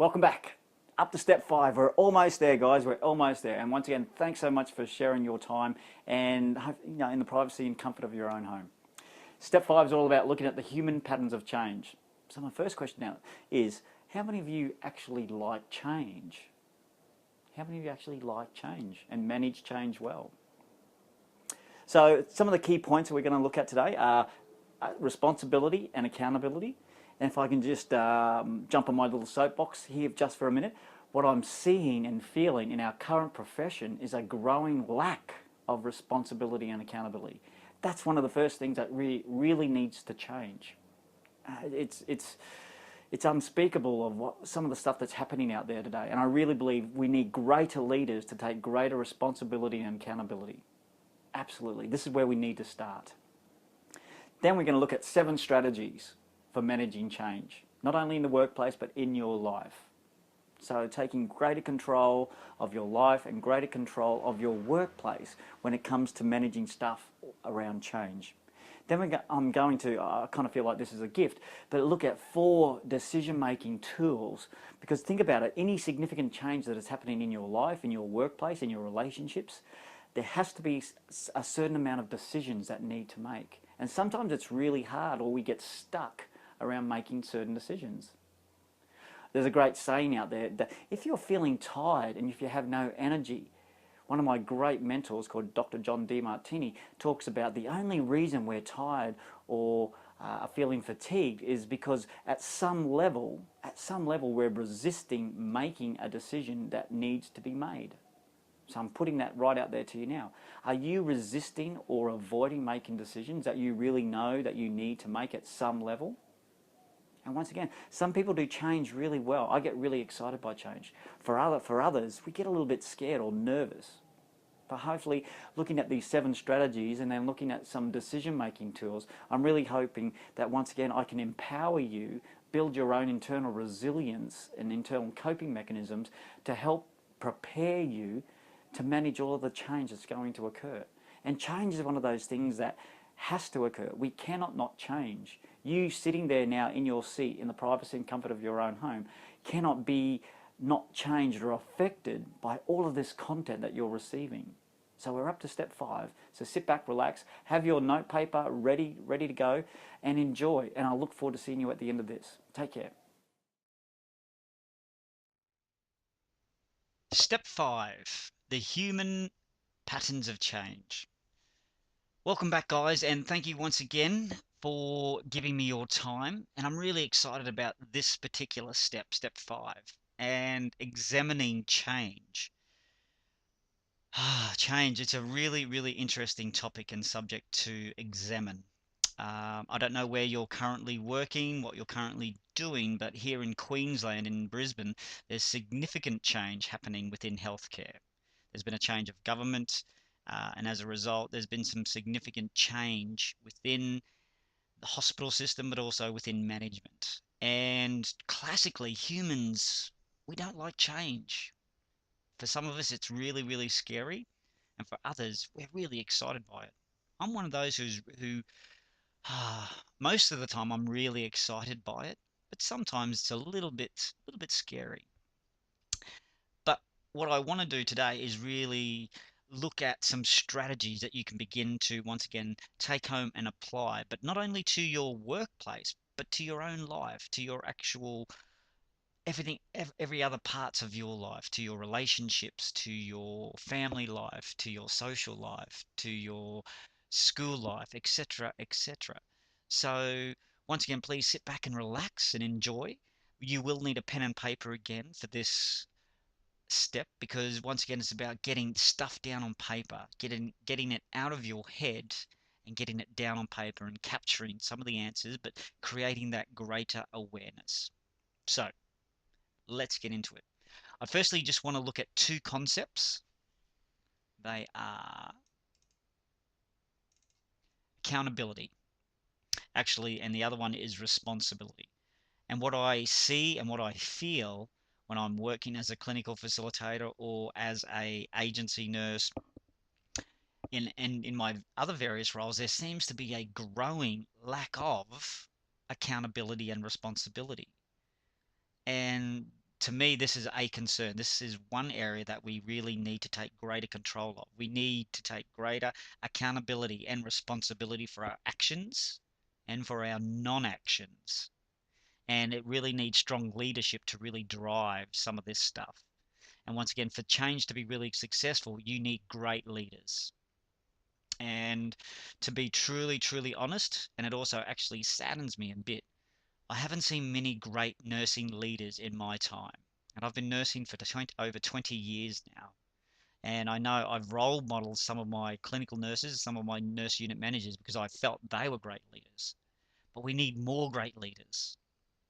Welcome back. Up to step 5. We're almost there, guys. We're almost there. And once again, thanks so much for sharing your time and in the privacy and comfort of your own home. Step 5 is all about looking at the human patterns of change. So my first question now is, how many of you actually like change? How many of you actually like change and manage change well? So some of the key points that we're going to look at today are responsibility and accountability. And if I can just jump on my little soapbox here just for a minute, what I'm seeing and feeling in our current profession is a growing lack of responsibility and accountability. That's one of the first things that really needs to change. It's unspeakable of what some of the stuff that's happening out there today. And I really believe we need greater leaders to take greater responsibility and accountability. Absolutely. This is where we need to start. Then we're going to look at 7 strategies for managing change, not only in the workplace, but in your life. So taking greater control of your life and greater control of your workplace when it comes to managing stuff around change. Then I'm going to, I kind of feel like this is a gift, but look at 4 decision-making tools. Because think about it, any significant change that is happening in your life, in your workplace, in your relationships, there has to be a certain amount of decisions that need to make. And sometimes it's really hard, or we get stuck around making certain decisions. There's a great saying out there that if you're feeling tired and if you have no energy, one of my great mentors called Dr. John Demartini talks about the only reason we're tired or are feeling fatigued is because at some level we're resisting making a decision that needs to be made. So I'm putting that right out there to you now. Are you resisting or avoiding making decisions that you really know that you need to make at some level? And once again, some people do change really well. I get really excited by change. For others, we get a little bit scared or nervous. But hopefully, looking at these 7 strategies and then looking at some decision-making tools, I'm really hoping that once again I can empower you, build your own internal resilience and internal coping mechanisms to help prepare you to manage all of the change that's going to occur. And change is one of those things that has to occur. We cannot not change. You sitting there now in your seat in the privacy and comfort of your own home cannot be not changed or affected by all of this content that you're receiving. So we're up to step 5. So sit back, relax, have your note paper ready to go, and enjoy. And I look forward to seeing you at the end of this. Take care. Step 5, the human patterns of change. Welcome back, guys, and thank you once again for giving me your time. And I'm really excited about this particular step, step 5, and examining change. Change, it's a really, really interesting topic and subject to examine. I don't know where you're currently working, what you're currently doing, but here in Queensland, in Brisbane, there's significant change happening within healthcare. There's been a change of government, and as a result, there's been some significant change within the hospital system, but also within management. And classically, humans, we don't like change. For some of us, it's really, really scary, and for others, we're really excited by it. I'm one of those who most of the time I'm really excited by it, but sometimes it's a little bit scary. But what I want to do today is really look at some strategies that you can begin to once again take home and apply, but not only to your workplace, but to your own life, to your actual everything, every other parts of your life, to your relationships, to your family life, to your social life, to your school life, etc., etc. So, once again, please sit back and relax and enjoy. You will need a pen and paper again for this step because once again it's about getting stuff down on paper, getting it out of your head and getting it down on paper and capturing some of the answers, but creating that greater awareness. So, let's get into it. I firstly just want to look at 2 concepts. They are accountability, actually, and the other one is responsibility. And what I see and what I feel when I'm working as a clinical facilitator or as a agency nurse in my other various roles, there seems to be a growing lack of accountability and responsibility. And to me, this is a concern. This is one area that we really need to take greater control of. We need to take greater accountability and responsibility for our actions and for our non-actions. And it really needs strong leadership to really drive some of this stuff. And once again, for change to be really successful, you need great leaders. And to be truly, truly honest, and it also actually saddens me a bit, I haven't seen many great nursing leaders in my time. And I've been nursing for over 20 years now. And I know I've role modeled some of my clinical nurses, some of my nurse unit managers, because I felt they were great leaders. But we need more great leaders.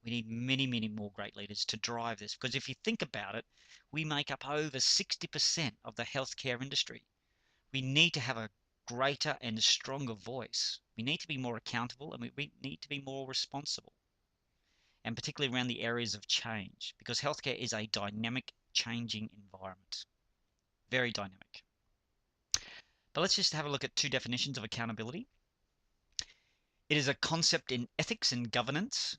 We need many, many more great leaders to drive this. Because if you think about it, we make up over 60% of the healthcare industry. We need to have a greater and stronger voice. We need to be more accountable, and we need to be more responsible, and particularly around the areas of change, because healthcare is a dynamic, changing environment. Very dynamic. But let's just have a look at two definitions of accountability. It is a concept in ethics and governance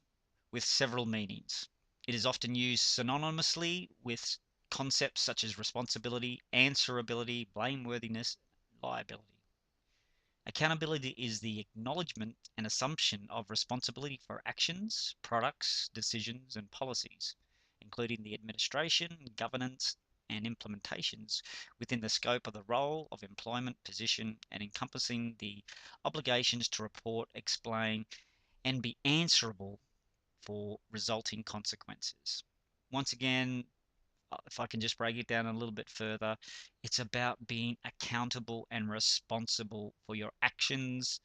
with several meanings. It is often used synonymously with concepts such as responsibility, answerability, blameworthiness, liability. Accountability is the acknowledgement and assumption of responsibility for actions, products, decisions, and policies, including the administration, governance, and implementations within the scope of the role of employment position, and encompassing the obligations to report, explain, and be answerable for resulting consequences. Once again, if I can just break it down a little bit further, it's about being accountable and responsible for your actions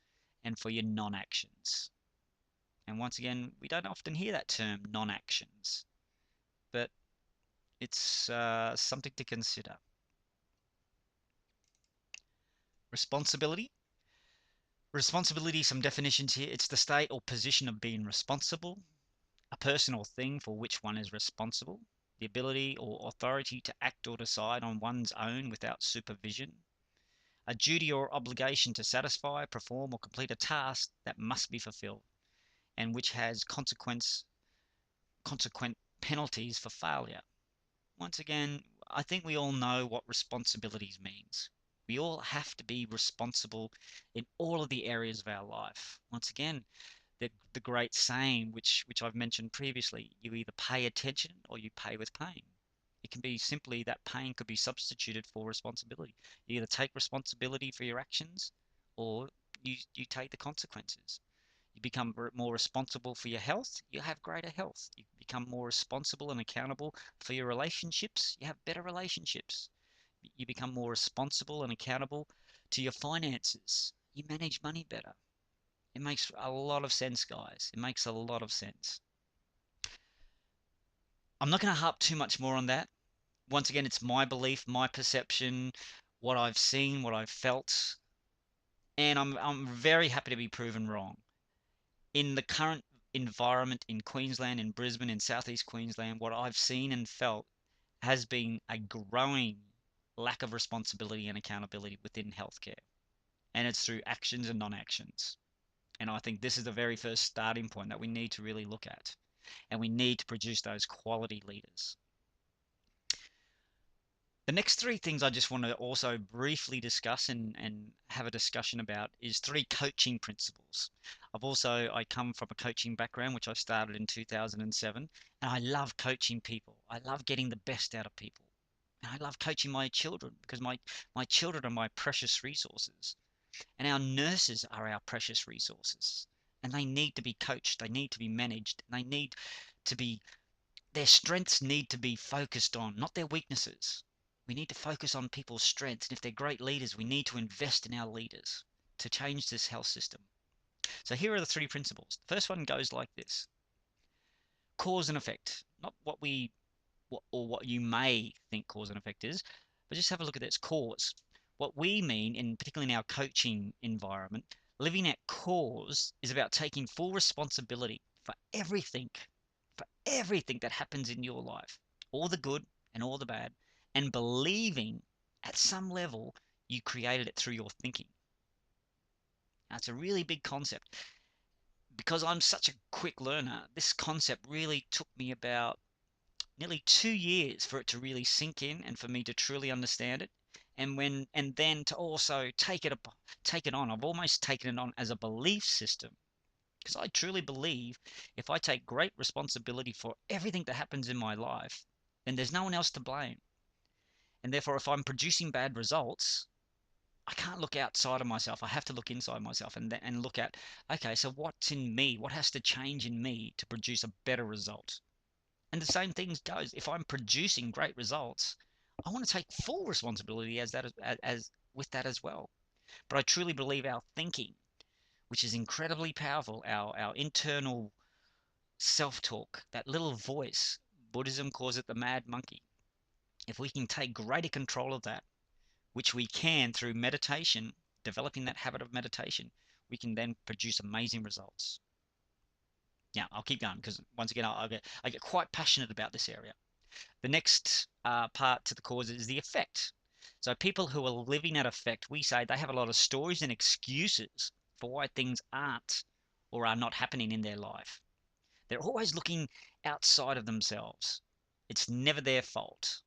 and for your non-actions. And once again, we don't often hear that term, non-actions, but it's something to consider. Responsibility. Responsibility, some definitions here. It's the state or position of being responsible, a person or thing for which one is responsible, the ability or authority to act or decide on one's own without supervision, a duty or obligation to satisfy, perform, or complete a task that must be fulfilled, and which has consequent penalties for failure. Once again, I think we all know what responsibilities means. We all have to be responsible in all of the areas of our life. Once again, the great saying, which I've mentioned previously, you either pay attention or you pay with pain. It can be simply that pain could be substituted for responsibility. You either take responsibility for your actions or you take the consequences. You become more responsible for your health, you have greater health. You become more responsible and accountable for your relationships, you have better relationships. You become more responsible and accountable to your finances, you manage money better. It makes a lot of sense, guys. It makes a lot of sense. I'm not going to harp too much more on that. Once again, it's my belief, my perception, what I've seen, what I've felt, and I'm very happy to be proven wrong. In the current environment in Queensland, in Brisbane, in southeast Queensland, what I've seen and felt has been a growing lack of responsibility and accountability within healthcare. And it's through actions and non-actions. And I think this is the very first starting point that we need to really look at. And we need to produce those quality leaders. The next three things I just want to also briefly discuss and have a discussion about is three coaching principles. I come from a coaching background, which I started in 2007, and I love coaching people. I love getting the best out of people. And I love coaching my children because my children are my precious resources. And our nurses are our precious resources. And they need to be coached, they need to be managed, and their strengths need to be focused on, not their weaknesses. We need to focus on people's strengths. And if they're great leaders, we need to invest in our leaders to change this health system. So here are the three principles. The first one goes like this. Cause and effect. Not what you may think cause and effect is, but just have a look at this. Cause. What we mean, particularly in our coaching environment, living at cause is about taking full responsibility for everything that happens in your life, all the good and all the bad, and believing at some level you created it through your thinking. Now, it's a really big concept. Because I'm such a quick learner, this concept really took me about nearly 2 years for it to really sink in and for me to truly understand it. And then to also take it on. I've almost taken it on as a belief system because I truly believe if I take great responsibility for everything that happens in my life, then there's no one else to blame. And therefore, if I'm producing bad results, I can't look outside of myself. I have to look inside myself and look at, okay, so what's in me? What has to change in me to produce a better result? And the same thing goes if I'm producing great results, I want to take full responsibility as with that as well. But I truly believe our thinking, which is incredibly powerful, our internal self-talk, that little voice, Buddhism calls it the mad monkey. If we can take greater control of that, which we can through meditation, developing that habit of meditation, we can then produce amazing results. Now, I'll keep going because once again, I get quite passionate about this area. The next part to the cause is the effect. So people who are living that effect, we say they have a lot of stories and excuses for why things aren't or are not happening in their life. They're always looking outside of themselves. It's never their fault.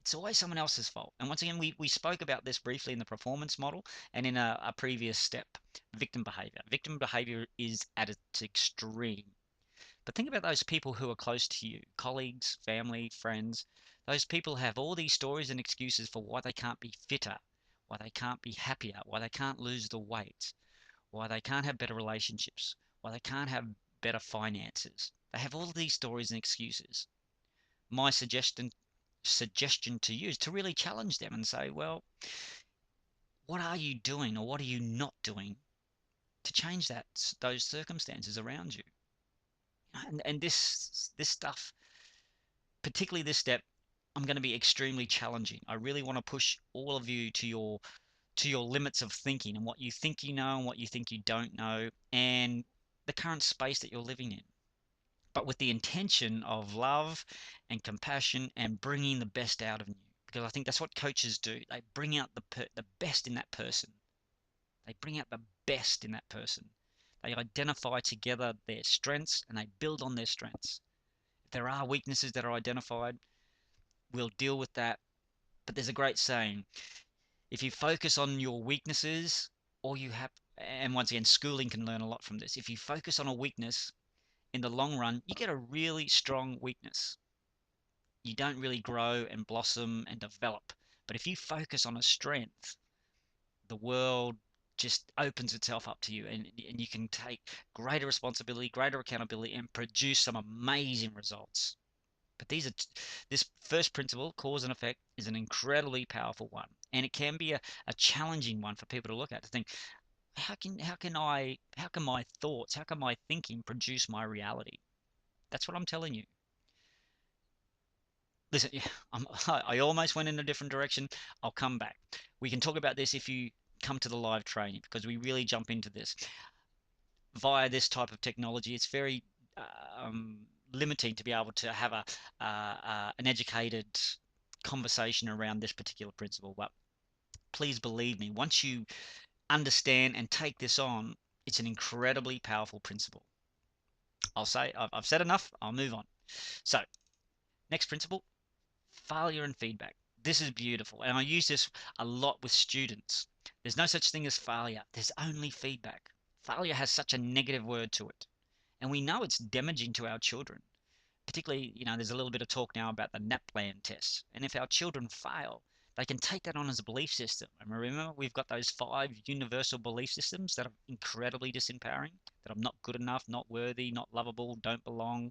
It's always someone else's fault. And once again, we spoke about this briefly in the performance model and in a previous step, victim behavior. Victim behavior is at its extreme. But think about those people who are close to you, colleagues, family, friends. Those people have all these stories and excuses for why they can't be fitter, why they can't be happier, why they can't lose the weight, why they can't have better relationships, why they can't have better finances. They have all these stories and excuses. My suggestion to you is to really challenge them and say, well, what are you doing or what are you not doing to change those circumstances around you? And this stuff, particularly this step, I'm going to be extremely challenging. I really want to push all of you to your limits of thinking and what you think you know and what you think you don't know and the current space that you're living in. But with the intention of love and compassion and bringing the best out of you. Because I think that's what coaches do. They bring out the best in that person. They bring out the best in that person. They identify together their strengths and they build on their strengths. If there are weaknesses that are identified, we'll deal with that. But there's a great saying, if you focus on your weaknesses, or you have, and once again, schooling can learn a lot from this. If you focus on a weakness, in the long run, you get a really strong weakness. You don't really grow and blossom and develop. But if you focus on a strength, the world just opens itself up to you and you can take greater responsibility, greater accountability, and produce some amazing results. But this first principle, cause and effect, is an incredibly powerful one. And it can be a challenging one for people to look at, to think, how can my thoughts, how can my thinking produce my reality? That's what I'm telling you. Listen, yeah, I almost went in a different direction. I'll come back. We can talk about this if you come to the live training because we really jump into this via this type of technology. It's very um, limiting to be able to have an educated conversation around this particular principle. But please believe me, once you understand and take this on, it's an incredibly powerful principle. I've said enough. I'll move on. So, next principle, failure and feedback. This is beautiful, and I use this a lot with students. There's no such thing as failure. There's only feedback. Failure has such a negative word to it, and we know it's damaging to our children. Particularly, there's a little bit of talk now about the NAPLAN tests, and if our children fail, they can take that on as a belief system. And remember, we've got those 5 universal belief systems that are incredibly disempowering, that I'm not good enough, not worthy, not lovable, don't belong.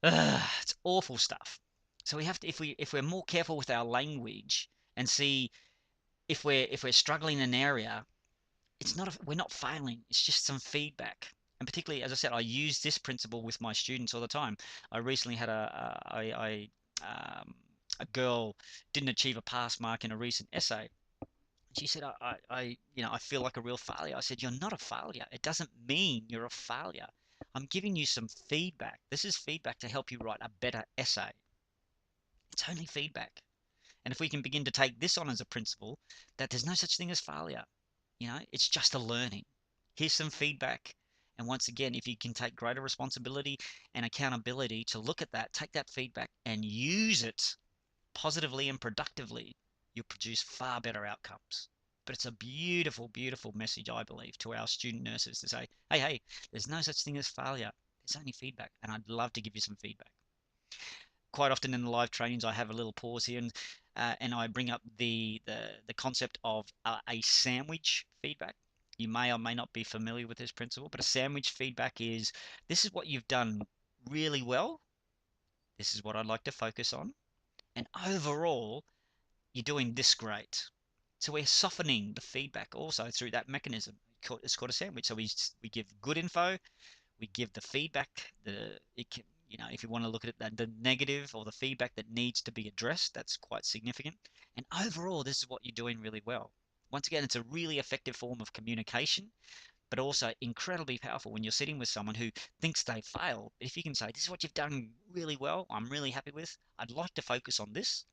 It's awful stuff. So we have to, if we're more careful with our language and see if we're struggling in an area, we're not failing. It's just some feedback. And particularly, as I said, I use this principle with my students all the time. I recently had a girl didn't achieve a pass mark in a recent essay. She said, I feel like a real failure. I said, you're not a failure. It doesn't mean you're a failure. I'm giving you some feedback. This is feedback to help you write a better essay. It's only feedback. And if we can begin to take this on as a principle, that there's no such thing as failure. It's just a learning. Here's some feedback, And once again, if you can take greater responsibility and accountability to look at that, take that feedback and use it positively and productively, you'll produce far better outcomes. But it's a beautiful, beautiful message, I believe, to our student nurses to say, hey, there's no such thing as failure. There's only feedback. And I'd love to give you some feedback. Quite often in the live trainings, I have a little pause here and I bring up the concept of a sandwich feedback. You may or may not be familiar with this principle, but a sandwich feedback is this is what you've done really well. This is what I'd like to focus on. And overall, you're doing this great. So we're softening the feedback also through that mechanism. It's called a sandwich. So we give good info, we give the feedback, if you want to look at it, the negative or the feedback that needs to be addressed, that's quite significant. And overall, this is what you're doing really well. Once again, it's a really effective form of communication, but also incredibly powerful when you're sitting with someone who thinks they failed. But if you can say, this is what you've done really well, I'm really happy with, I'd like to focus on this.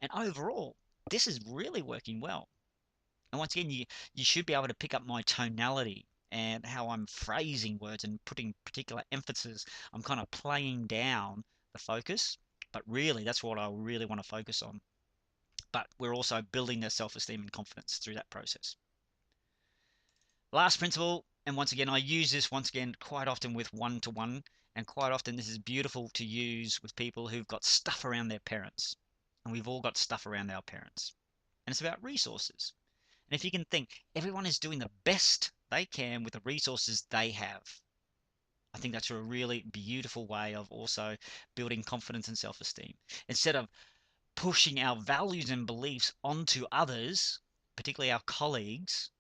And overall, this is really working well. And once again, you should be able to pick up my tonality and how I'm phrasing words and putting particular emphasis. I'm kind of playing down the focus, but really that's what I really want to focus on. But we're also building their self-esteem and confidence through that process. Last principle, and once again, I use this once again quite often with one-to-one, and quite often this is beautiful to use with people who've got stuff around their parents. And we've all got stuff around our parents. And it's about resources. And if you can think, everyone is doing the best they can with the resources they have. I think that's a really beautiful way of also building confidence and self-esteem. Instead of pushing our values and beliefs onto others, particularly our colleagues,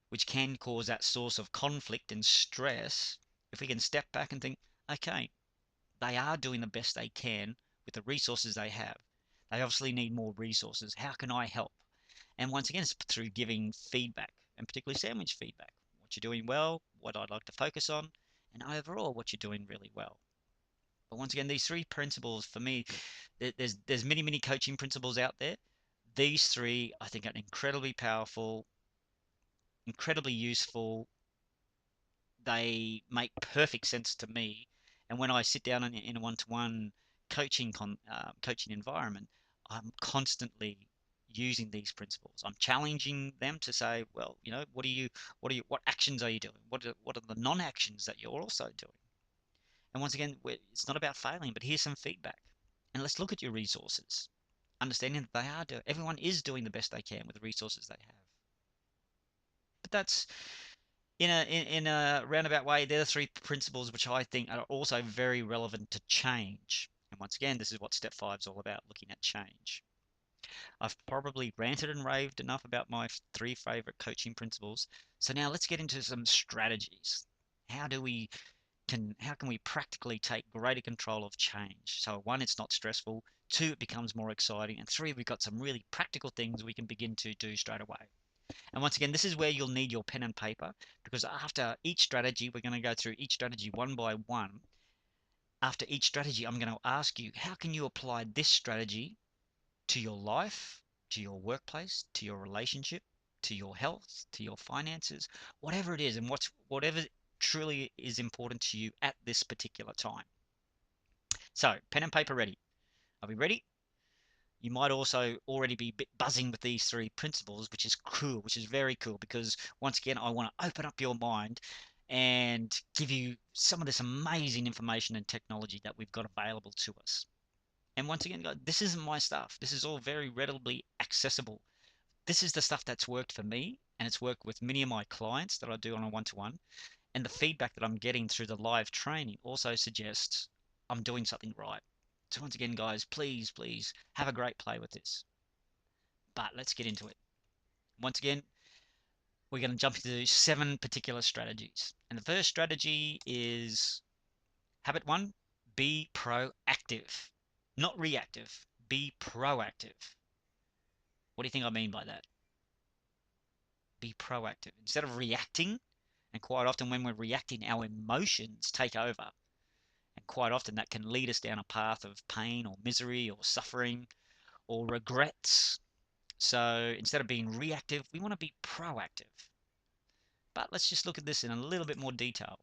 which can cause that source of conflict and stress, if we can step back and think, okay, they are doing the best they can with the resources they have. They obviously need more resources. How can I help? And once again, it's through giving feedback, and particularly sandwich feedback. What you're doing well, what I'd like to focus on, and overall, what you're doing really well. But once again, these three principles for me, there's many coaching principles out there. These three, I think, are incredibly powerful, incredibly useful. They make perfect sense to me. And when I sit down in a one-to-one coaching environment, I'm constantly using these principles. I'm challenging them to say, well, what actions are you doing? What are the non-actions that you're also doing? And once again, it's not about failing, but here's some feedback. And let's look at your resources, understanding that everyone is doing the best they can with the resources they have. But that's in a roundabout way, they're the three principles which I think are also very relevant to change. And once again, this is what step 5 is all about, looking at change. I've probably ranted and raved enough about my 3 favorite coaching principles. So now let's get into some strategies. How can we practically take greater control of change? So 1, it's not stressful. 2, it becomes more exciting. And 3, we've got some really practical things we can begin to do straight away. And once again, this is where you'll need your pen and paper, because after each strategy, we're going to go through each strategy one by one. After each strategy, I'm going to ask you, how can you apply this strategy to your life, to your workplace, to your relationship, to your health, to your finances, whatever it is, and whatever truly is important to you at this particular time. So, pen and paper ready. Are we ready? You might also already be a bit buzzing with these 3 principles, which is cool, which is very cool, because once again, I want to open up your mind and give you some of this amazing information and technology that we've got available to us. And once again, this isn't my stuff. This is all very readily accessible. This is the stuff that's worked for me, and it's worked with many of my clients that I do on a one-to-one. And the feedback that I'm getting through the live training also suggests I'm doing something right. So once again, guys, please have a great play with this. But let's get into it. Once again, we're going to jump into 7 particular strategies. And the first strategy is habit 1, be proactive. Not reactive, be proactive. What do you think I mean by that? Be proactive. Instead of reacting, and quite often when we're reacting, our emotions take over. And quite often that can lead us down a path of pain or misery or suffering or regrets. So instead of being reactive, we want to be proactive. But let's just look at this in a little bit more detail.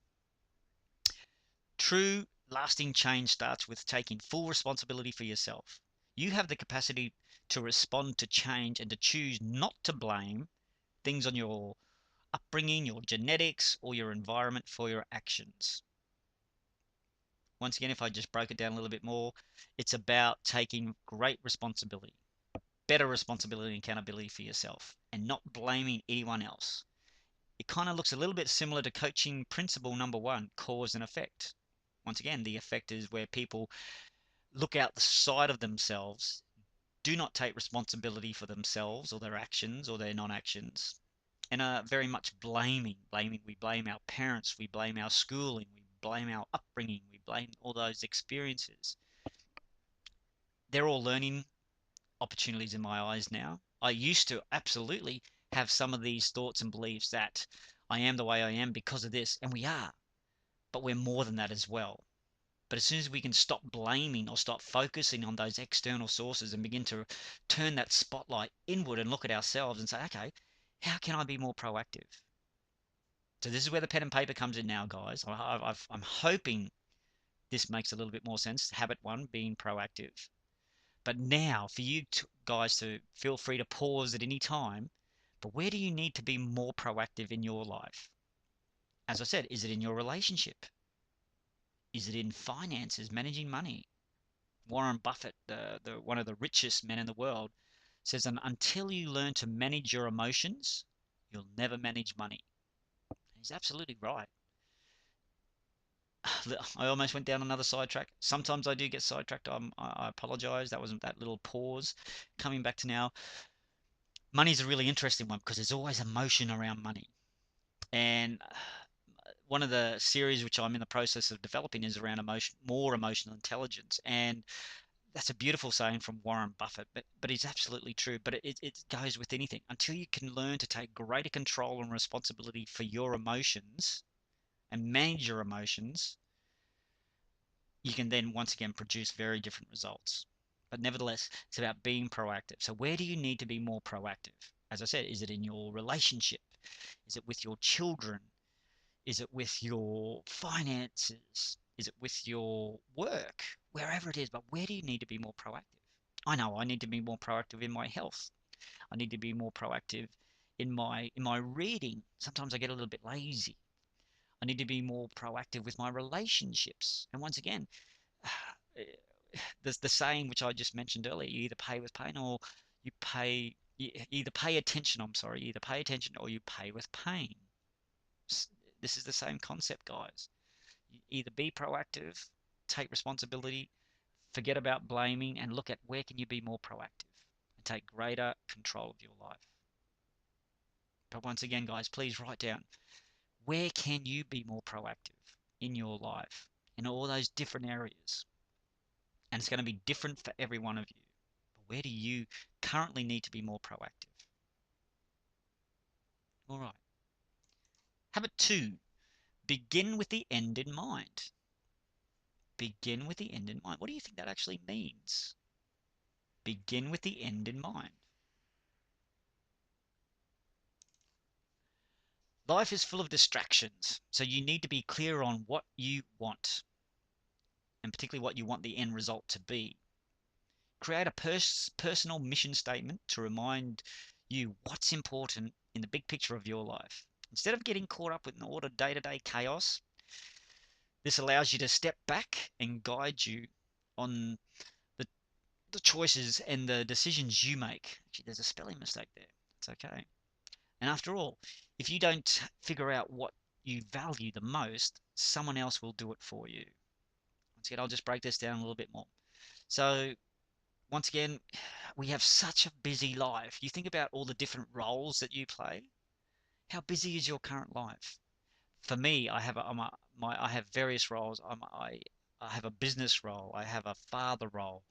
True, lasting change starts with taking full responsibility for yourself. You have the capacity to respond to change and to choose not to blame things on your upbringing, your genetics, or your environment for your actions. Once again, if I just broke it down a little bit more, it's about taking great responsibility, better responsibility and accountability for yourself, and not blaming anyone else. It kind of looks a little bit similar to coaching principle number one, cause and effect. Once again, the effect is where people look outside of themselves, do not take responsibility for themselves or their actions or their non-actions, and are very much blaming. We blame our parents, we blame our schooling, we blame our upbringing, we blame all those experiences. They're all learning opportunities in my eyes now. I used to absolutely have some of these thoughts and beliefs that I am the way I am because of this, and we are, but we're more than that as well. But as soon as we can stop blaming or stop focusing on those external sources and begin to turn that spotlight inward and look at ourselves and say, okay, how can I be more proactive? So this is where the pen and paper comes in now, guys. I'm hoping this makes a little bit more sense. Habit one, being proactive. But now for you guys to feel free to pause at any time. But where do you need to be more proactive in your life? As I said, is it in your relationship? Is it in finances, managing money? Warren Buffett, the one of the richest men in the world, says, until you learn to manage your emotions, you'll never manage money. He's absolutely right. I almost went down another sidetrack. Sometimes I do get sidetracked. I apologize. That wasn't that little pause. Coming back to now, money's a really interesting one because there's always emotion around money. And one of the series which I'm in the process of developing is around more emotional intelligence. And that's a beautiful saying from Warren Buffett, but it's absolutely true. But it goes with anything. Until you can learn to take greater control and responsibility for your emotions and manage your emotions, you can then once again produce very different results. But nevertheless, it's about being proactive. So where do you need to be more proactive? As I said, is it in your relationship? Is it with your children? Is it with your finances? Is it with your work? Wherever it is, but where do you need to be more proactive? I know I need to be more proactive in my health. I need to be more proactive in my reading. Sometimes I get a little bit lazy. I need to be more proactive with my relationships. And once again, there's the saying which I just mentioned earlier: you either pay with pain or you either pay attention. I'm sorry, you either pay attention or you pay with pain. This is the same concept, guys. You either be proactive, take responsibility, forget about blaming, and look at where can you be more proactive and take greater control of your life. But once again, guys, please write down where can you be more proactive in your life in all those different areas. And it's going to be different for every one of you. But where do you currently need to be more proactive? All right. Habit two, begin with the end in mind. Begin with the end in mind. What do you think that actually means? Begin with the end in mind. Life is full of distractions, so you need to be clear on what you want, and particularly what you want the end result to be. Create a personal mission statement to remind you what's important in the big picture of your life. Instead of getting caught up in all the day-to-day chaos, this allows you to step back and guide you on the, the choices and the decisions you make. Actually, there's a spelling mistake there. It's okay. And after all, if you don't figure out what you value the most, someone else will do it for you. Once again, I'll just break this down a little bit more. So, once again, we have such a busy life. You think about all the different roles that you play. How busy is your current life? For me, I have various roles. I have a business role. I have a father role.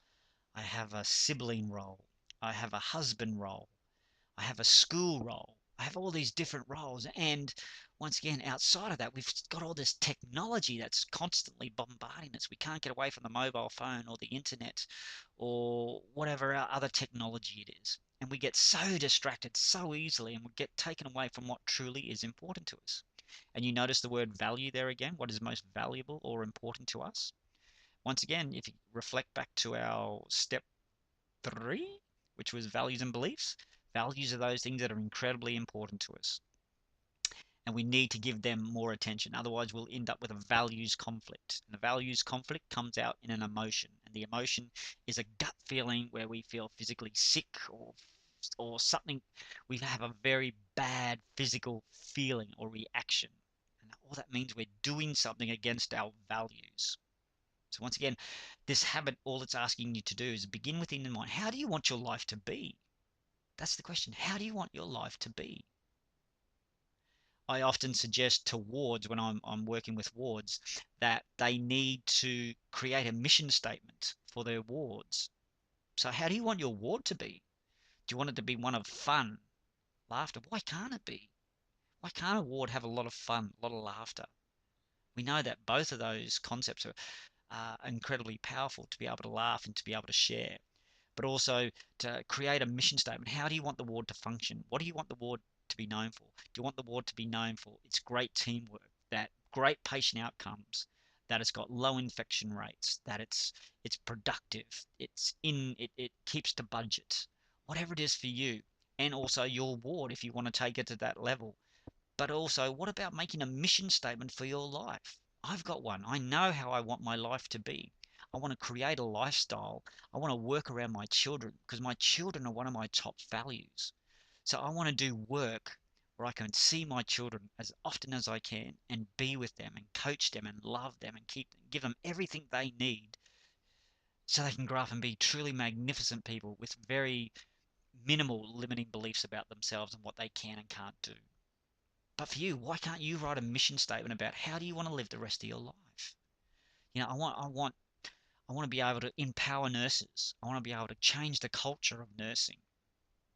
I have a sibling role. I have a husband role. I have a school role. I have all these different roles. And once again, outside of that, we've got all this technology that's constantly bombarding us. We can't get away from the mobile phone or the internet or whatever our other technology it is. And we get so distracted so easily and we get taken away from what truly is important to us. And you notice the word value there again. What is most valuable or important to us? Once again, if you reflect back to our step 3, which was values and beliefs, values are those things that are incredibly important to us. And we need to give them more attention. Otherwise, we'll end up with a values conflict. And the values conflict comes out in an emotion. And the emotion is a gut feeling where we feel physically sick or something. We have a very bad physical feeling or reaction. And all that means we're doing something against our values. So once again, this habit, all it's asking you to do is begin within in mind. How do you want your life to be? That's the question. How do you want your life to be? I often suggest to wards when I'm working with wards that they need to create a mission statement for their wards. So how do you want your ward to be? Do you want it to be one of fun, laughter? Why can't it be? Why can't a ward have a lot of fun, a lot of laughter? We know that both of those concepts are incredibly powerful to be able to laugh and to be able to share, but also to create a mission statement. How do you want the ward to function? What do you want the ward to be known for? Do you want the ward to be known for its great teamwork, that great patient outcomes, that it's got low infection rates, that it's productive, it keeps to budget, whatever it is for you, and also your ward if you want to take it to that level. But also, what about making a mission statement for your life? I've got one. I know how I want my life to be. I want to create a lifestyle. I want to work around my children because my children are one of my top values. So I want to do work where I can see my children as often as I can and be with them and coach them and love them and give them everything they need so they can grow up and be truly magnificent people with very minimal limiting beliefs about themselves and what they can and can't do. But for you, why can't you write a mission statement about how do you want to live the rest of your life? I want to be able to empower nurses. I want to be able to change the culture of nursing.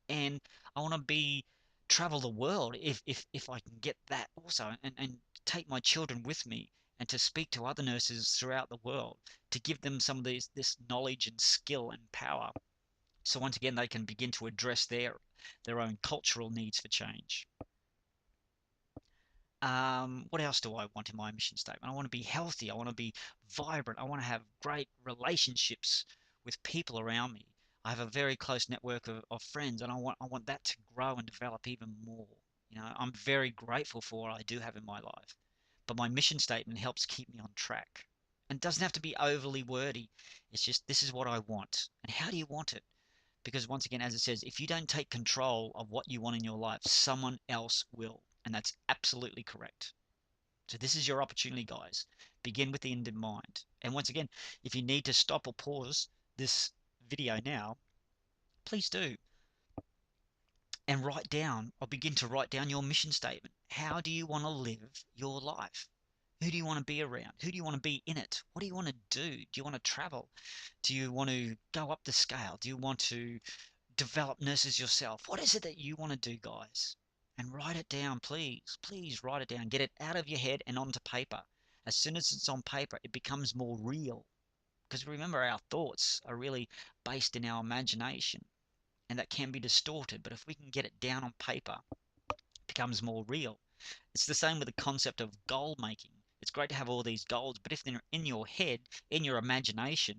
And I want to be travel the world if I can get that also and take my children with me and to speak to other nurses throughout the world to give them some of this knowledge and skill and power. So once again they can begin to address their own cultural needs for change. What else do I want in my mission statement? I want to be healthy. I want to be vibrant. I want to have great relationships with people around me. I have a very close network of friends, and I want that to grow and develop even more. I'm very grateful for what I do have in my life, but my mission statement helps keep me on track. And it doesn't have to be overly wordy. It's just this is what I want. And how do you want it? Because once again, as it says, if you don't take control of what you want in your life, someone else will. And that's absolutely correct. So this is your opportunity, guys. Begin with the end in mind. And once again, if you need to stop or pause this video now, please do. And write down or begin to write down your mission statement. How do you want to live your life? Who do you want to be around? Who do you want to be in it? What do you want to do? Do you want to travel? Do you want to go up the scale? Do you want to develop nurses yourself? What is it that you want to do, guys? And write it down, please. Please write it down. Get it out of your head and onto paper. As soon as it's on paper, it becomes more real. Because remember, our thoughts are really based in our imagination, and that can be distorted. But if we can get it down on paper, it becomes more real. It's the same with the concept of goal making. It's great to have all these goals, but if they're in your head, in your imagination,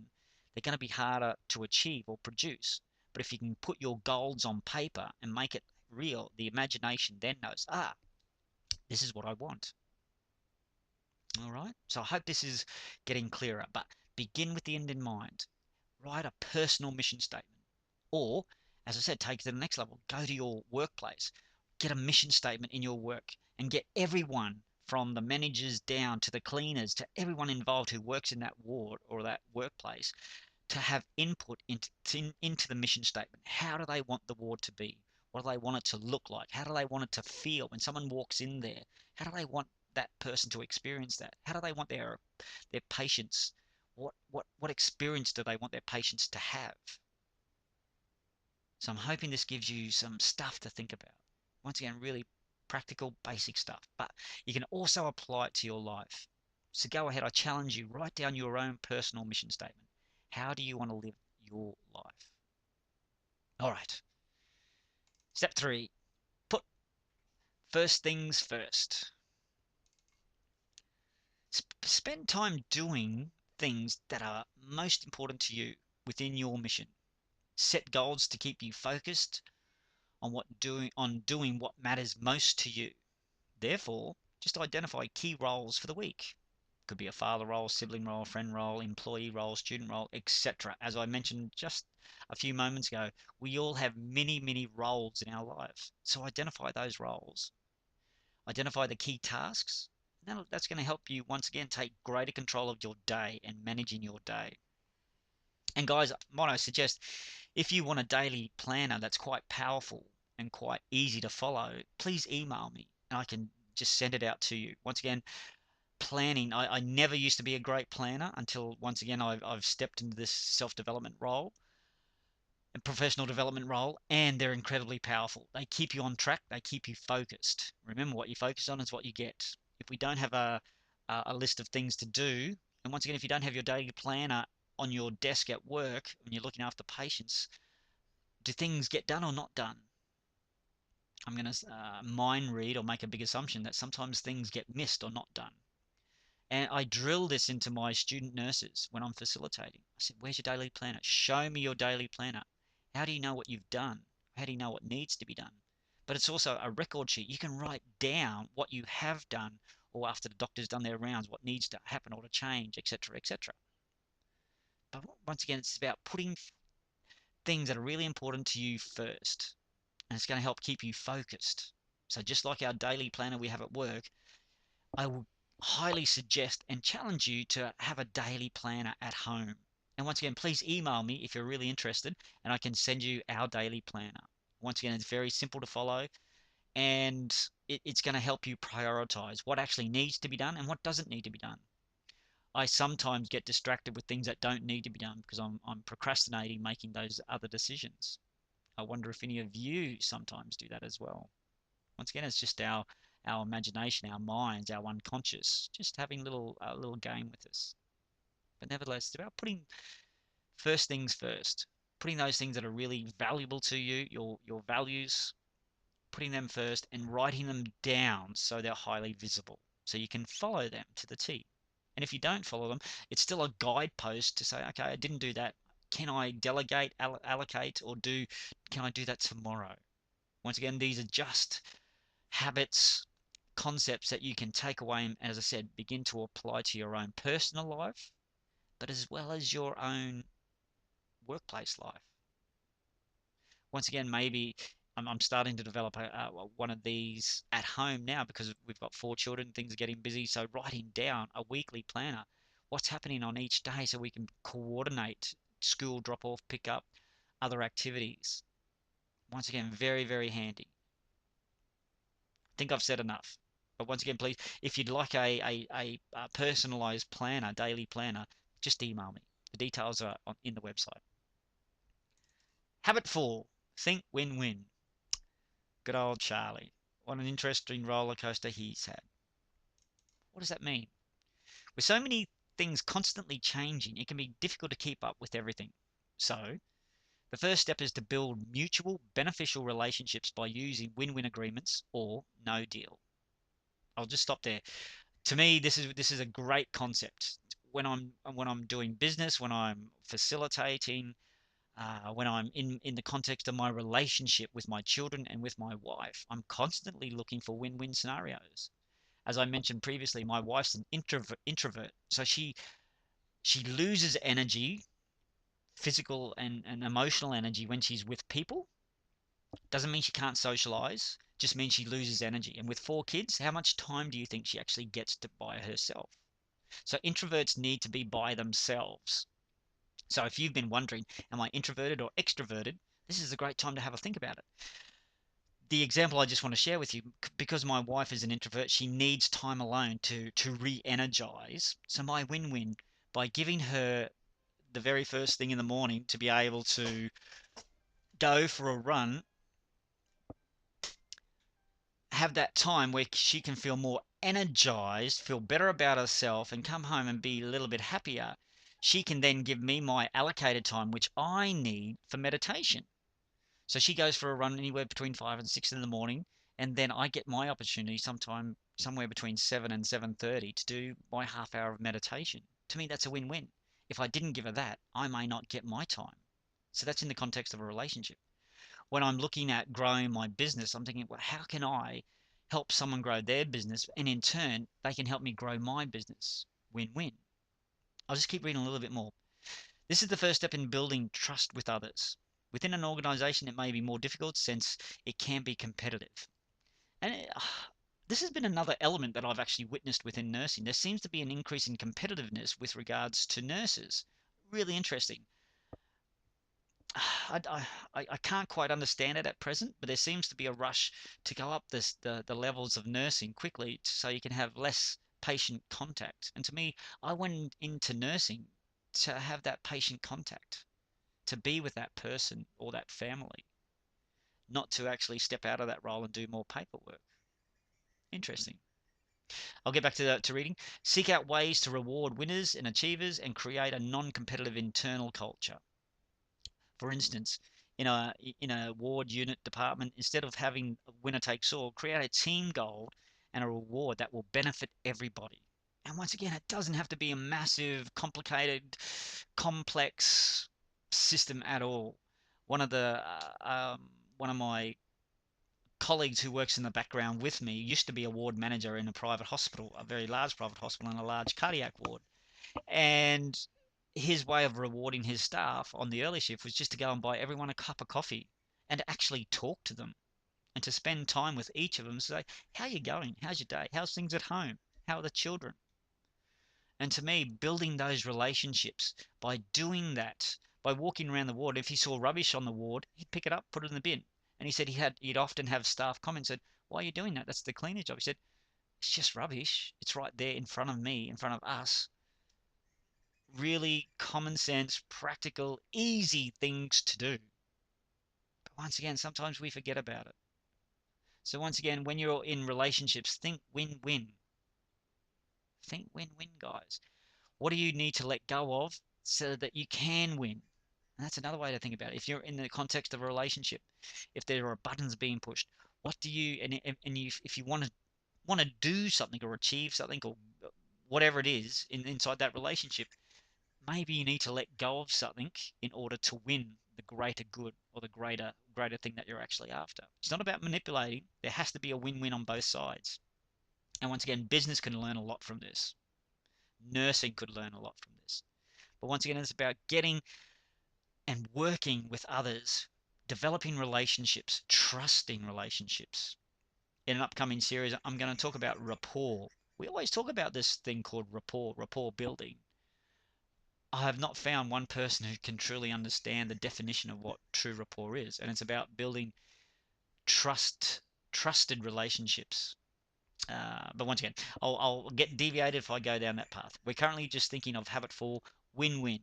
they're going to be harder to achieve or produce. But if you can put your goals on paper and make it real, the imagination then knows, this is what I want. All right. So I hope this is getting clearer, but begin with the end in mind. Write a personal mission statement. Or, as I said, take it to the next level. Go to your workplace. Get a mission statement in your work and get everyone from the managers down to the cleaners to everyone involved who works in that ward or that workplace to have input into the mission statement. How do they want the ward to be? What do they want it to look like? How do they want it to feel when someone walks in there? How do they want that person to experience that? How do they want their patients? What experience do they want their patients to have? So I'm hoping this gives you some stuff to think about. Once again, really practical, basic stuff, but you can also apply it to your life. So go ahead, I challenge you, write down your own personal mission statement. How do you want to live your life? All right. Step 3, put first things first. Spend time doing things that are most important to you within your mission. Set goals to keep you focused on doing what matters most to you. Therefore, just identify key roles for the week. Could be a father role, sibling role, friend role, employee role, student role, etc. As I mentioned just a few moments ago, we all have many, many roles in our life. So identify those roles. Identify the key tasks. That's going to help you once again take greater control of your day and managing your day. And guys, might I suggest, if you want a daily planner that's quite powerful and quite easy to follow, please email me and I can just send it out to you. Once again, planning, I never used to be a great planner until once again I've stepped into this self-development role and professional development role, and they're incredibly powerful. They keep you on track, they keep you focused. Remember, what you focus on is what you get. If we don't have a list of things to do, and once again, if you don't have your daily planner on your desk at work when you're looking after patients, do things get done or not done? I'm going to mind read or make a big assumption that sometimes things get missed or not done. And I drill this into my student nurses when I'm facilitating. I said, where's your daily planner? Show me your daily planner. How do you know what you've done? How do you know what needs to be done? But it's also a record sheet. You can write down what you have done, or after the doctor's done their rounds, what needs to happen or to change, etc., etc. But once again, it's about putting things that are really important to you first. And it's going to help keep you focused. So just like our daily planner we have at work, I would highly suggest and challenge you to have a daily planner at home. And once again, please email me if you're really interested, and I can send you our daily planner. Once again, it's very simple to follow, and it's going to help you prioritize what actually needs to be done and what doesn't need to be done. I sometimes get distracted with things that don't need to be done because I'm procrastinating making those other decisions. I wonder if any of you sometimes do that as well. Once again, it's just our imagination, our minds, our unconscious, just having a little game with us. But nevertheless, it's about putting first things first, putting those things that are really valuable to you, your values, putting them first and writing them down so they're highly visible, so you can follow them to the T. And if you don't follow them, it's still a guidepost to say, okay, I didn't do that. Can I delegate, allocate, or can I do that tomorrow? Once again, these are just habits, concepts that you can take away and, as I said, begin to apply to your own personal life, but as well as your own workplace life. Once again, maybe I'm starting to develop one of these at home now because we've got 4 children, things are getting busy. So writing down a weekly planner, what's happening on each day so we can coordinate school drop off, pick up, other activities. Once again, very, very handy. I think I've said enough. But once again, please, if you'd like a personalized planner, daily planner, just email me. The details are in the website. Habit 4, think win-win. Good old Charlie. What an interesting roller coaster he's had. What does that mean? With so many things constantly changing, it can be difficult to keep up with everything. So, the first step is to build mutual beneficial relationships by using win-win agreements or no deal. I'll just stop there. To me, this is a great concept. When I'm doing business, when I'm facilitating, when I'm in the context of my relationship with my children and with my wife, I'm constantly looking for win-win scenarios. As I mentioned previously, my wife's an introvert, so she loses energy, physical and emotional energy when she's with people. Doesn't mean she can't socialize, just means she loses energy. And with 4 kids, how much time do you think she actually gets to by herself? So introverts need to be by themselves. So if you've been wondering, am I introverted or extroverted? This is a great time to have a think about it. The example I just want to share with you, because my wife is an introvert, she needs time alone to re-energize. So my win-win, by giving her the very first thing in the morning to be able to go for a run, have that time where she can feel more energized, feel better about herself, and come home and be a little bit happier. She can then give me my allocated time, which I need for meditation. So she goes for a run anywhere between 5 and 6 in the morning, and then I get my opportunity sometime somewhere between 7 and 7:30 to do my half hour of meditation. To me, that's a win-win. If I didn't give her that, I may not get my time. So that's in the context of a relationship. When I'm looking at growing my business, I'm thinking, well, how can I help someone grow their business? And in turn, they can help me grow my business. Win-win. I'll just keep reading a little bit more. This is the first step in building trust with others. Within an organization, it may be more difficult since it can be competitive. And this has been another element that I've actually witnessed within nursing. There seems to be an increase in competitiveness with regards to nurses. Really interesting. I can't quite understand it at present, but there seems to be a rush to go up the levels of nursing quickly so you can have less patient contact. And to me, I went into nursing to have that patient contact, to be with that person or that family, not to actually step out of that role and do more paperwork. Interesting. I'll get back to reading. Seek out ways to reward winners and achievers and create a non-competitive internal culture. For instance, in a ward unit department, instead of having a winner takes all, create a team goal and a reward that will benefit everybody. And once again, it doesn't have to be a massive, complicated, complex system at all. One of the one of my colleagues who works in the background with me used to be a ward manager in a private hospital, a very large private hospital, and a large cardiac ward. And his way of rewarding his staff on the early shift was just to go and buy everyone a cup of coffee and actually talk to them and to spend time with each of them. Say, how are you going? How's your day? How's things at home? How are the children? And to me, building those relationships by doing that, by walking around the ward, if he saw rubbish on the ward, he'd pick it up, put it in the bin. And he said he'd often have staff comment, said, why are you doing that? That's the cleaner's job. He said, it's just rubbish. It's right there in front of me, in front of us. Really common sense, practical, easy things to do. But once again, sometimes we forget about it. So once again, when you're in relationships, think win-win. Think win-win, guys. What do you need to let go of so that you can win? And that's another way to think about it. If you're in the context of a relationship, if there are buttons being pushed, what do you and you, if you want to do something or achieve something or whatever it is inside that relationship, maybe you need to let go of something in order to win the greater good or the greater thing that you're actually after. It's not about manipulating. There has to be a win-win on both sides. And once again, business can learn a lot from this. Nursing could learn a lot from this. But once again, it's about getting and working with others, developing relationships, trusting relationships. In an upcoming series, I'm going to talk about rapport. We always talk about this thing called rapport building. I have not found one person who can truly understand the definition of what true rapport is, and it's about building trusted relationships. But once again, I'll get deviated if I go down that path. We're currently just thinking of habit 4, win-win.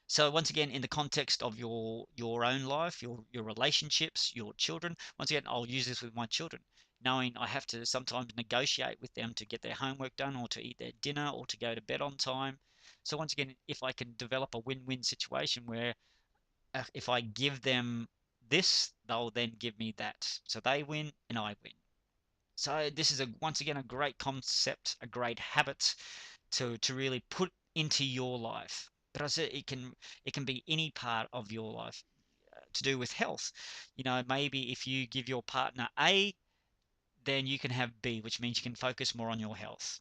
So once again, in the context of your own life, your relationships, your children. Once again, I'll use this with my children, knowing I have to sometimes negotiate with them to get their homework done, or to eat their dinner, or to go to bed on time. So once again, if I can develop a win-win situation where if I give them this, they'll then give me that. So they win and I win. So this is once again a great concept, a great habit to really put into your life. But I said it can be any part of your life to do with health. Maybe if you give your partner A, then you can have B, which means you can focus more on your health.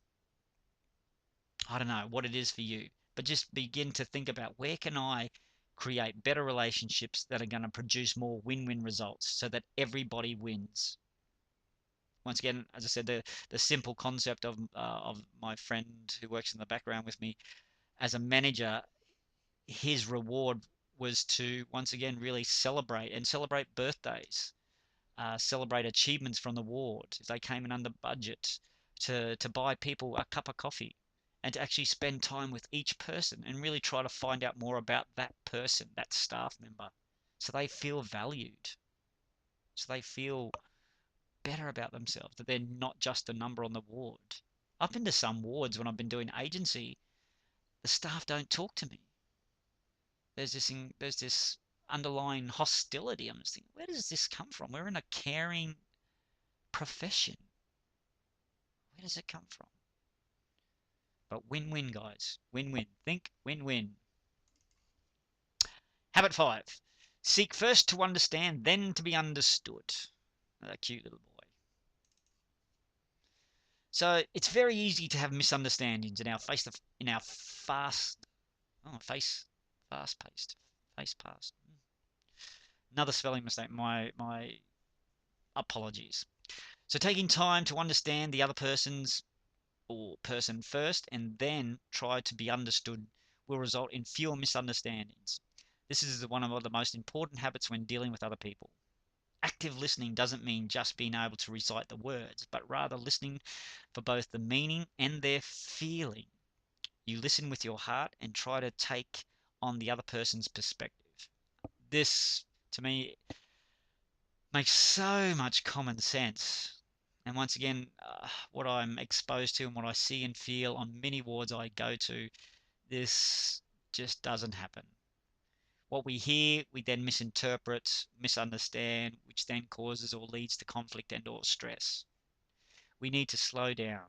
I don't know what it is for you, but just begin to think about where can I create better relationships that are going to produce more win-win results so that everybody wins. Once again, as I said, the simple concept of my friend who works in the background with me as a manager, his reward was to once again really celebrate birthdays, celebrate achievements from the ward if they came in under budget, to buy people a cup of coffee, and to actually spend time with each person and really try to find out more about that person, that staff member, so they feel valued, so they feel better about themselves, that they're not just a number on the ward. I've been to some wards when I've been doing agency, the staff don't talk to me. There's this underlying hostility. I'm just thinking, where does this come from? We're in a caring profession. Where does it come from? But win-win, guys. Win-win. Think win-win. Habit 5. Seek first to understand, then to be understood. A cute little boy. So it's very easy to have misunderstandings in our fast-paced, face-past. Another spelling mistake. My apologies. So taking time to understand the other person's or person first and then try to be understood will result in fewer misunderstandings. This is one of the most important habits when dealing with other people. Active listening doesn't mean just being able to recite the words, but rather listening for both the meaning and their feeling. You listen with your heart and try to take on the other person's perspective. This, to me, makes so much common sense. And once again, what I'm exposed to and what I see and feel on many wards I go to, this just doesn't happen. What we hear, we then misinterpret, misunderstand, which then causes or leads to conflict and or stress. We need to slow down.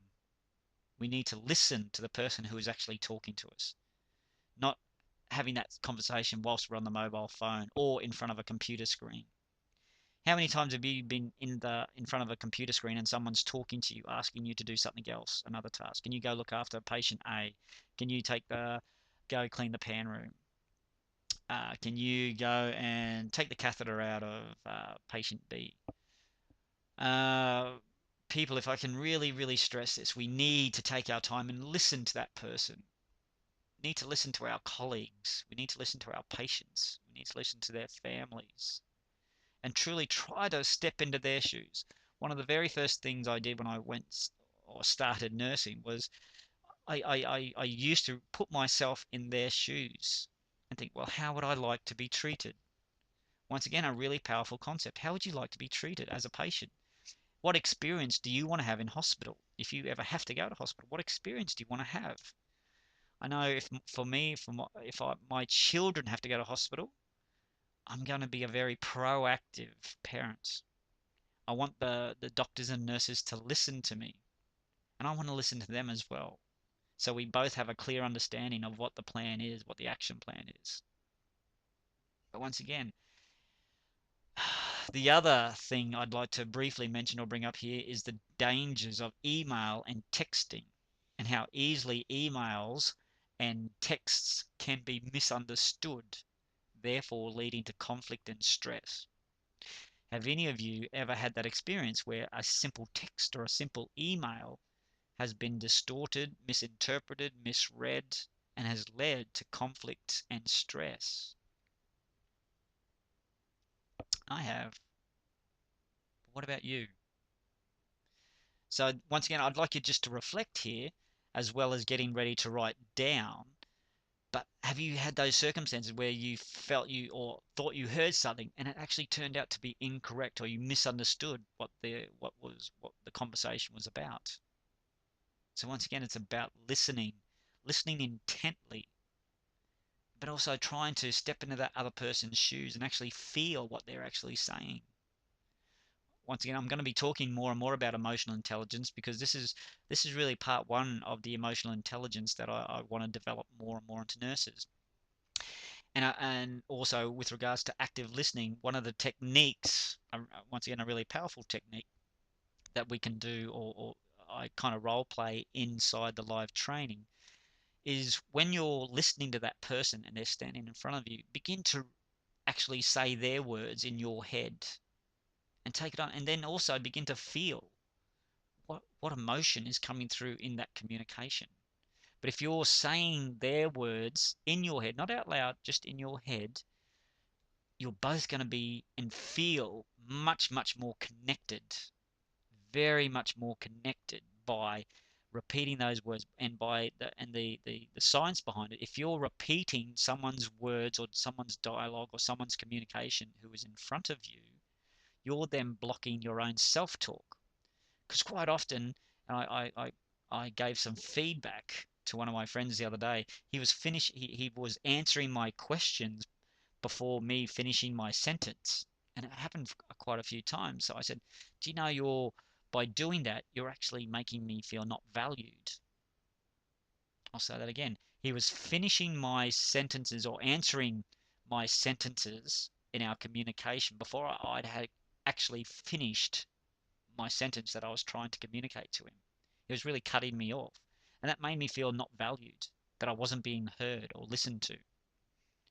We need to listen to the person who is actually talking to us, not having that conversation whilst we're on the mobile phone or in front of a computer screen. How many times have you been in front of a computer screen and someone's talking to you, asking you to do something else, another task? Can you go look after patient A? Can you go clean the pan room? Can you go and take the catheter out of patient B? People, if I can really, really stress this, we need to take our time and listen to that person. We need to listen to our colleagues. We need to listen to our patients. We need to listen to their families and truly try to step into their shoes. One of the very first things I did when I went or started nursing was I used to put myself in their shoes and think, well, how would I like to be treated? Once again, a really powerful concept. How would you like to be treated as a patient? What experience do you want to have in hospital? If you ever have to go to hospital, what experience do you want to have? I know if for me, my children have to go to hospital, I'm going to be a very proactive parent. I want the doctors and nurses to listen to me, and I want to listen to them as well. So we both have a clear understanding of what the plan is, what the action plan is. But once again, the other thing I'd like to briefly mention or bring up here is the dangers of email and texting and how easily emails and texts can be misunderstood, therefore leading to conflict and stress. Have any of you ever had that experience where a simple text or a simple email has been distorted, misinterpreted, misread, and has led to conflict and stress? I have. What about you? So once again, I'd like you just to reflect here as well as getting ready to write down. But have you had those circumstances where you felt you or thought you heard something and it actually turned out to be incorrect, or you misunderstood what the conversation was about? So once again, it's about listening intently, but also trying to step into that other person's shoes and actually feel what they're actually saying. Once again, I'm going to be talking more and more about emotional intelligence because this is really part one of the emotional intelligence that I want to develop more and more into nurses. And also with regards to active listening, one of the techniques, once again, a really powerful technique that we can do, or I kind of role play inside the live training, is when you're listening to that person and they're standing in front of you, begin to actually say their words in your head and take it on, and then also begin to feel what emotion is coming through in that communication. But if you're saying their words in your head, not out loud, just in your head, you're both going to be and feel much, much more connected, very much more connected by repeating those words and by the science behind it. If you're repeating someone's words or someone's dialogue or someone's communication who is in front of you, you're then blocking your own self-talk. Because quite often, and I gave some feedback to one of my friends the other day. He was answering my questions before me finishing my sentence, and it happened quite a few times. So I said, "Do you know By doing that, you're actually making me feel not valued. I'll say that again. He was finishing my sentences or answering my sentences in our communication before I'd had actually finished my sentence that I was trying to communicate to him. He was really cutting me off. And that made me feel not valued, that I wasn't being heard or listened to.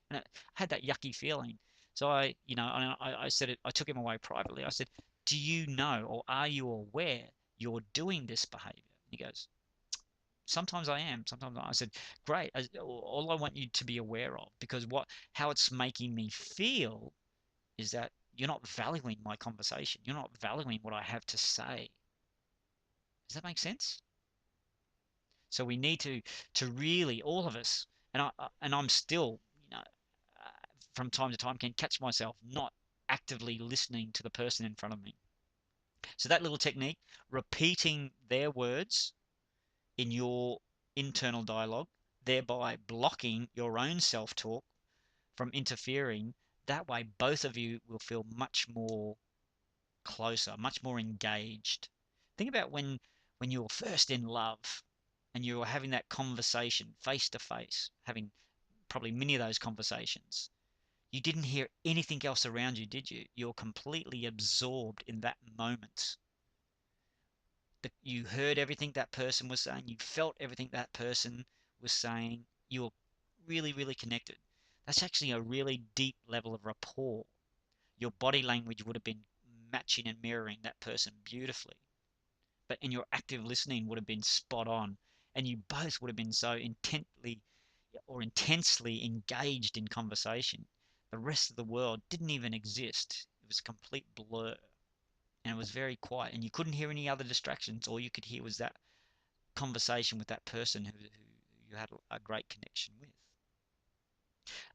And I had that yucky feeling. So I said it, I took him away privately. I said, do you know or are you aware you're doing this behavior? He goes, sometimes I am, sometimes not. I said, great. All I want you to be aware of, because how it's making me feel is that you're not valuing my conversation. You're not valuing what I have to say. Does that make sense? So we need to really, all of us, I'm still, from time to time can catch myself not actively listening to the person in front of me. So that little technique, repeating their words in your internal dialogue, thereby blocking your own self-talk from interfering, that way both of you will feel much more closer, much more engaged. Think about when you were first in love and you were having that conversation face to face, having probably many of those conversations. You didn't hear anything else around you, did you? You're completely absorbed in that moment. You heard everything that person was saying. You felt everything that person was saying. You were really, really connected. That's actually a really deep level of rapport. Your body language would have been matching and mirroring that person beautifully. And your active listening would have been spot on. And you both would have been so intensely engaged in conversation. The rest of the world didn't even exist. It was a complete blur. And it was very quiet. And you couldn't hear any other distractions. All you could hear was that conversation with that person who you had a great connection with.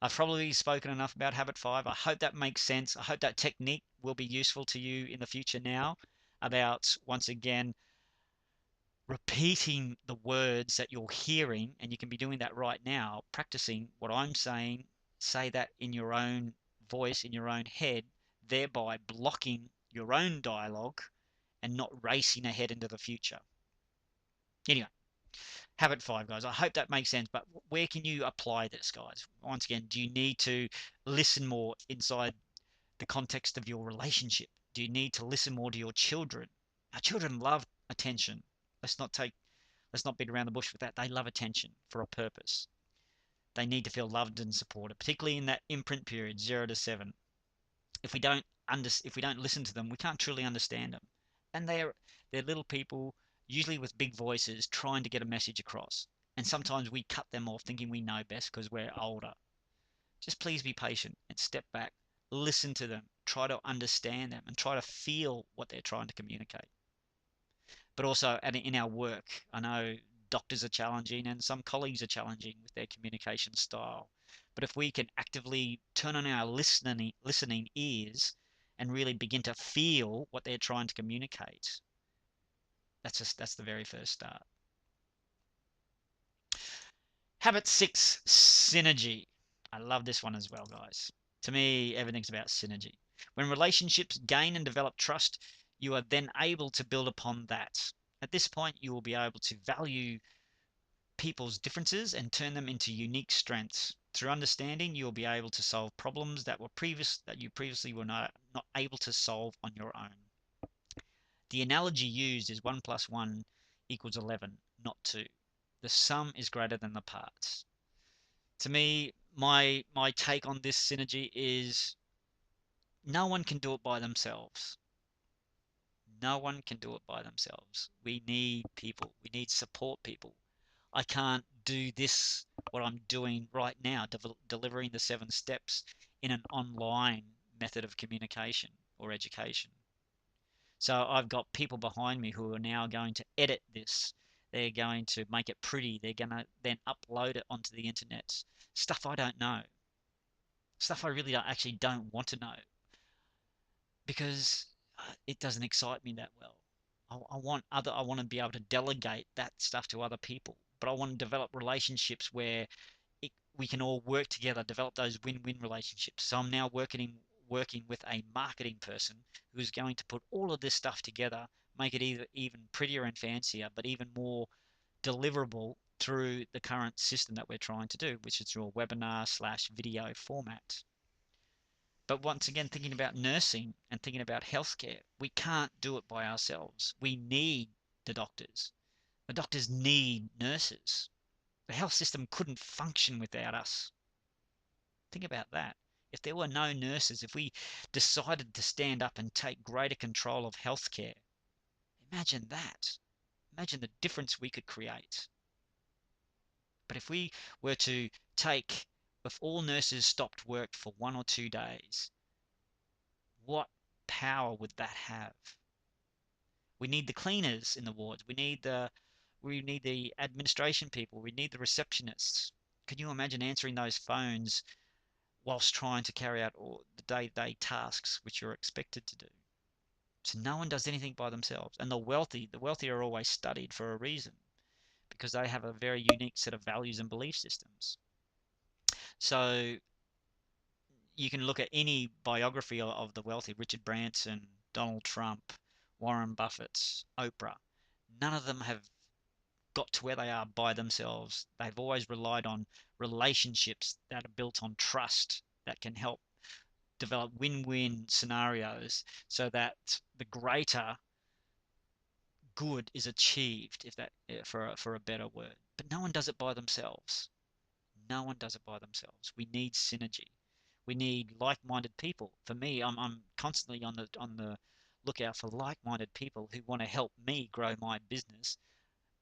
I've probably spoken enough about habit 5. I hope that makes sense. I hope that technique will be useful to you in the future now, about, once again, repeating the words that you're hearing, and you can be doing that right now, practicing what I'm saying. Say that in your own voice, in your own head, thereby blocking your own dialogue and not racing ahead into the future. Anyway, habit 5, guys. I hope that makes sense. But where can you apply this, guys? Once again, do you need to listen more inside the context of your relationship? Do you need to listen more to your children? Our children love attention. Let's not take Let's not beat around the bush with that. They love attention for a purpose. They need to feel loved and supported, particularly in that imprint period, 0 to 7. If we don't listen to them, we can't truly understand them. And they're little people, usually with big voices, trying to get a message across. And sometimes we cut them off thinking we know best because we're older. Just please be patient and step back, listen to them, try to understand them, and try to feel what they're trying to communicate. But also in our work, I know doctors are challenging and some colleagues are challenging with their communication style. But if we can actively turn on our listening ears and really begin to feel what they're trying to communicate, that's the very first start. Habit 6, synergy. I love this one as well, guys. To me, everything's about synergy. When relationships gain and develop trust, you are then able to build upon that. At this point, you will be able to value people's differences and turn them into unique strengths. Through understanding, you will be able to solve problems that you previously were not able to solve on your own. The analogy used is 1 plus 1 equals 11, not 2. The sum is greater than the parts. To me, my take on this synergy is no one can do it by themselves. No one can do it by themselves. We need people. We need support people. I can't do this, what I'm doing right now, delivering the 7 steps in an online method of communication or education. So I've got people behind me who are now going to edit this. They're going to make it pretty. They're going to then upload it onto the internet. Stuff I don't know. Stuff I really don't want to know, because it doesn't excite me that well. I want to be able to delegate that stuff to other people, but I want to develop relationships where we can all work together, develop those win-win relationships. So I'm now working with a marketing person who's going to put all of this stuff together, make it even prettier and fancier, but even more deliverable through the current system that we're trying to do, which is through a webinar slash video format. But once again, thinking about nursing and thinking about healthcare, we can't do it by ourselves. We need the doctors. The doctors need nurses. The health system couldn't function without us. Think about that. If there were no nurses, if we decided to stand up and take greater control of healthcare, imagine that. Imagine the difference we could create. But if we were to take, if all nurses stopped work for 1 or 2 days, what power would that have? We need the cleaners in the wards. We need the administration people. We need the receptionists. Can you imagine answering those phones whilst trying to carry out all the day-to-day tasks which you're expected to do? So no one does anything by themselves. And the wealthy are always studied for a reason, because they have a very unique set of values and belief systems. So you can look at any biography of the wealthy, Richard Branson, Donald Trump, Warren Buffett, Oprah. None of them have got to where they are by themselves. They've always relied on relationships that are built on trust, that can help develop win-win scenarios so that the greater good is achieved, if that for a better word. But no one does it by themselves. No one does it by themselves. We need synergy. We need like-minded people. For me, I'm constantly on the lookout for like-minded people who want to help me grow my business.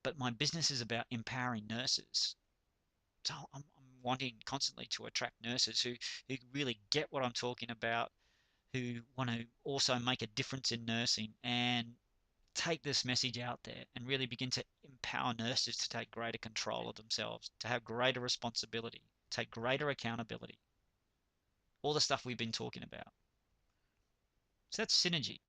But my business is about empowering nurses. So I'm wanting constantly to attract nurses who really get what I'm talking about, who want to also make a difference in nursing and take this message out there and really begin to empower nurses to take greater control of themselves, to have greater responsibility, take greater accountability. All the stuff we've been talking about. So that's synergy.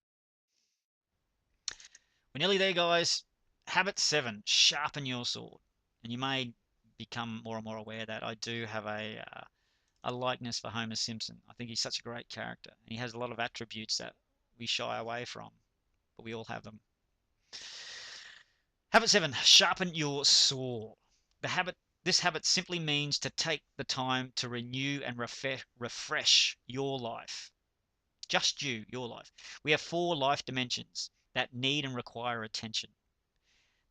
We're nearly there, guys. Habit 7, sharpen your sword. And you may become more and more aware that I do have a likeness for Homer Simpson. I think he's such a great character. And he has a lot of attributes that we shy away from, but we all have them. Habit 7, sharpen your sword. This habit simply means to take the time to renew and refresh your life. Just your life. We have 4 life dimensions that need and require attention.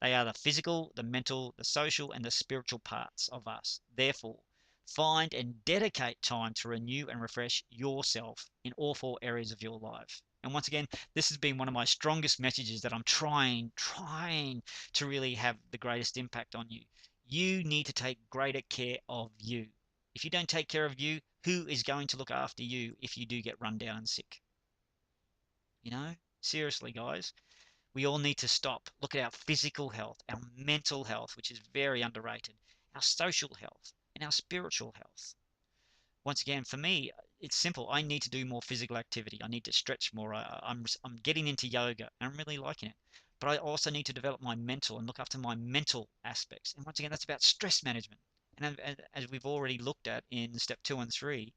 They are the physical, the mental, the social, and the spiritual parts of us. Therefore, find and dedicate time to renew and refresh yourself in all 4 areas of your life. And once again, this has been one of my strongest messages that I'm trying to really have the greatest impact on you. You need to take greater care of you. If you don't take care of you, who is going to look after you if you do get run down and sick? You know, seriously, guys, we all need to stop. Look at our physical health, our mental health, which is very underrated, our social health, and our spiritual health. Once again, for me, it's simple. I need to do more physical activity. I need to stretch more. I'm getting into yoga, and I'm really liking it. But I also need to develop my mental and look after my mental aspects. And once again, that's about stress management. And as we've already looked at in step 2 and 3,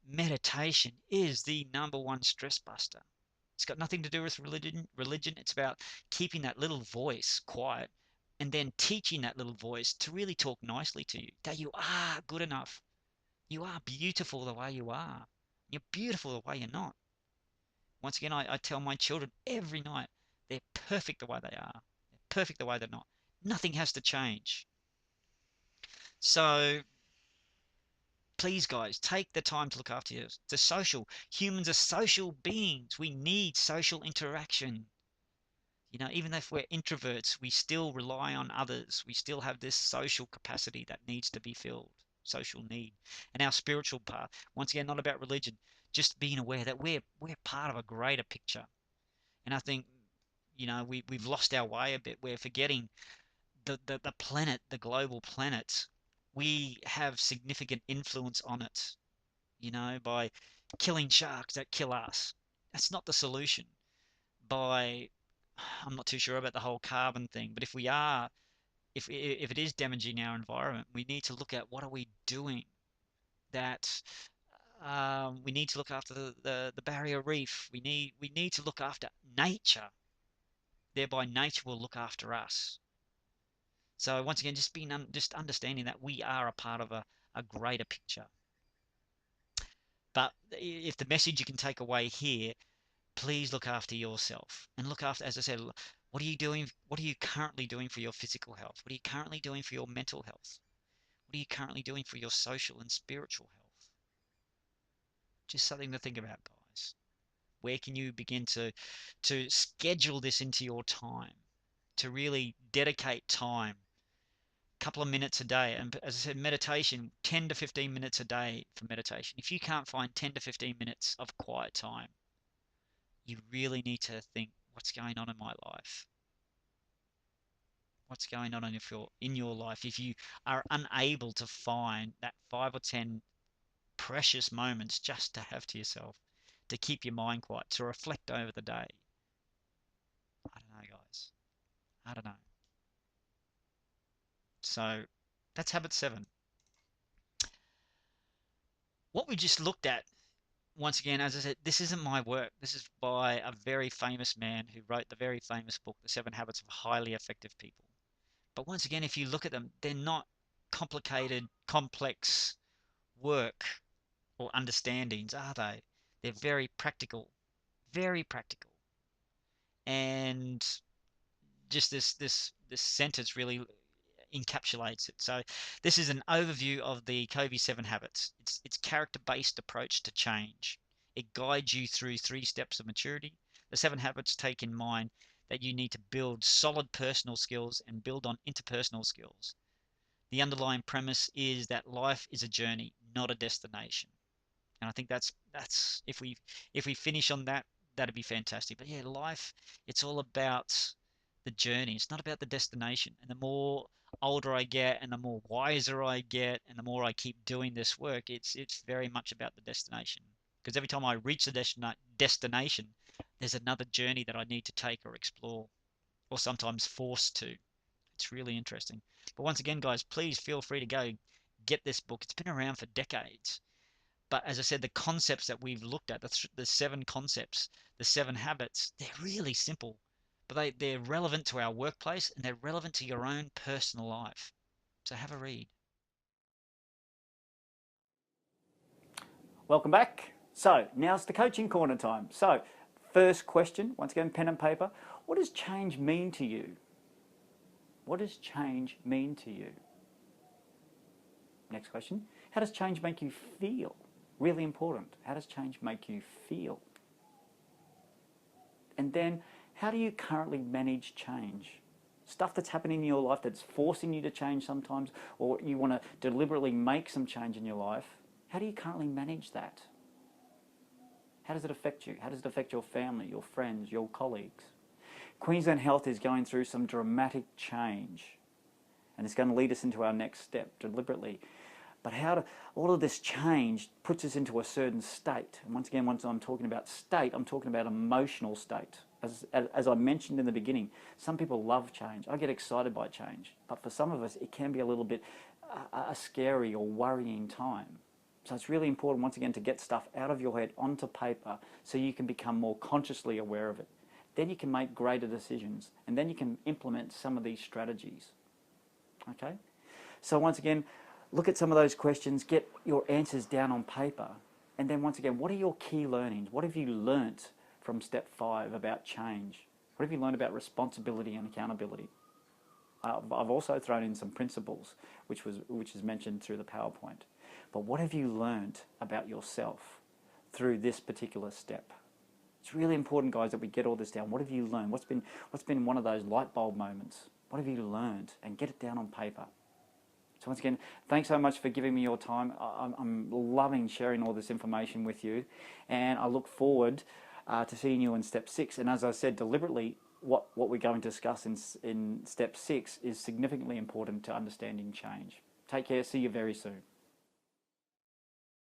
meditation is the #1 stress buster. It's got nothing to do with religion. It's about keeping that little voice quiet and then teaching that little voice to really talk nicely to you, that you are good enough. You are beautiful the way you are. You're beautiful the way you're not. Once again, I tell my children every night, they're perfect the way they are. They're perfect the way they're not. Nothing has to change. So please, guys, take the time to look after you. The social. Humans are social beings. We need social interaction. You know, even if we're introverts, we still rely on others. We still have this social capacity that needs to be filled, social need. And our spiritual part, once again, not about religion, just being aware that we're part of a greater picture. And I think, you know, we've lost our way a bit. We're forgetting the planet, the global planet. We have significant influence on it, you know, by killing sharks that kill us. That's not the solution. By, I'm not too sure about the whole carbon thing, but if we are, if it is damaging our environment, we need to look at what are we doing. That we need to look after the barrier reef. We need to look after nature. thereby nature will look after us. So once again, just understanding that we are a part of a greater picture. But if the message you can take away here, please look after yourself and look after, as I said, what are you doing? What are you currently doing for your physical health? What are you currently doing for your mental health? What are you currently doing for your social and spiritual health? Just something to think about, guys. Where can you begin to schedule this into your time, to really dedicate time, a couple of minutes a day? And as I said, meditation, 10 to 15 minutes a day for meditation. If you can't find 10 to 15 minutes of quiet time, you really need to think, what's going on in my life? What's going on in your life? If you are unable to find that 5 or 10 precious moments just to have to yourself, to keep your mind quiet, to reflect over the day. I don't know, guys. I don't know. So that's habit 7. What we just looked at, once again, as I said, this isn't my work. This is by a very famous man who wrote the very famous book, The 7 Habits of Highly Effective People. But once again, if you look at them, they're not complicated, complex work or understandings, are they? They're very practical, very practical. And just this sentence really encapsulates it. So this is an overview of the Covey 7 habits. It's character-based approach to change. It guides you through 3 steps of maturity. The 7 habits take in mind that you need to build solid personal skills and build on interpersonal skills. The underlying premise is that life is a journey, not a destination. And I think that's if we finish on that, that'd be fantastic. But yeah, life, it's all about the journey. It's not about the destination. And the more older I get and the more wiser I get and the more I keep doing this work, it's very much about the destination. Because every time I reach the destination, there's another journey that I need to take or explore, or sometimes forced to. It's really interesting. But once again, guys, please feel free to go get this book. It's been around for decades. But as I said, the concepts that we've looked at, the 7 concepts, the 7 habits, they're really simple, but they're relevant to our workplace and they're relevant to your own personal life. So have a read. Welcome back. So now's the coaching corner time. So first question, once again, pen and paper. What does change mean to you? What does change mean to you? Next question. How does change make you feel? Really important. How does change make you feel? And then, how do you currently manage change? Stuff that's happening in your life that's forcing you to change sometimes, or you want to deliberately make some change in your life. How do you currently manage that? How does it affect you? How does it affect your family, your friends, your colleagues? Queensland Health is going through some dramatic change, and it's going to lead us into our next step deliberately. But all of this change puts us into a certain state. And once again, once I'm talking about state, I'm talking about emotional state. As I mentioned in the beginning, some people love change. I get excited by change. But for some of us, it can be a little bit a scary or worrying time. So it's really important, once again, to get stuff out of your head onto paper so you can become more consciously aware of it. Then you can make greater decisions, and then you can implement some of these strategies. Okay? So once again, look at some of those questions, get your answers down on paper, and then once again, what are your key learnings? What have you learnt from step 5 about change? What have you learned about responsibility and accountability? I've also thrown in some principles, which is mentioned through the PowerPoint. But what have you learned about yourself through this particular step? It's really important, guys, that we get all this down. What have you learned? What's been one of those light bulb moments? What have you learned? And get it down on paper. So once again, thanks so much for giving me your time. I'm loving sharing all this information with you, and I look forward to seeing you in step 6. And as I said deliberately, what we're going to discuss in step 6 is significantly important to understanding change. Take care. See you very soon.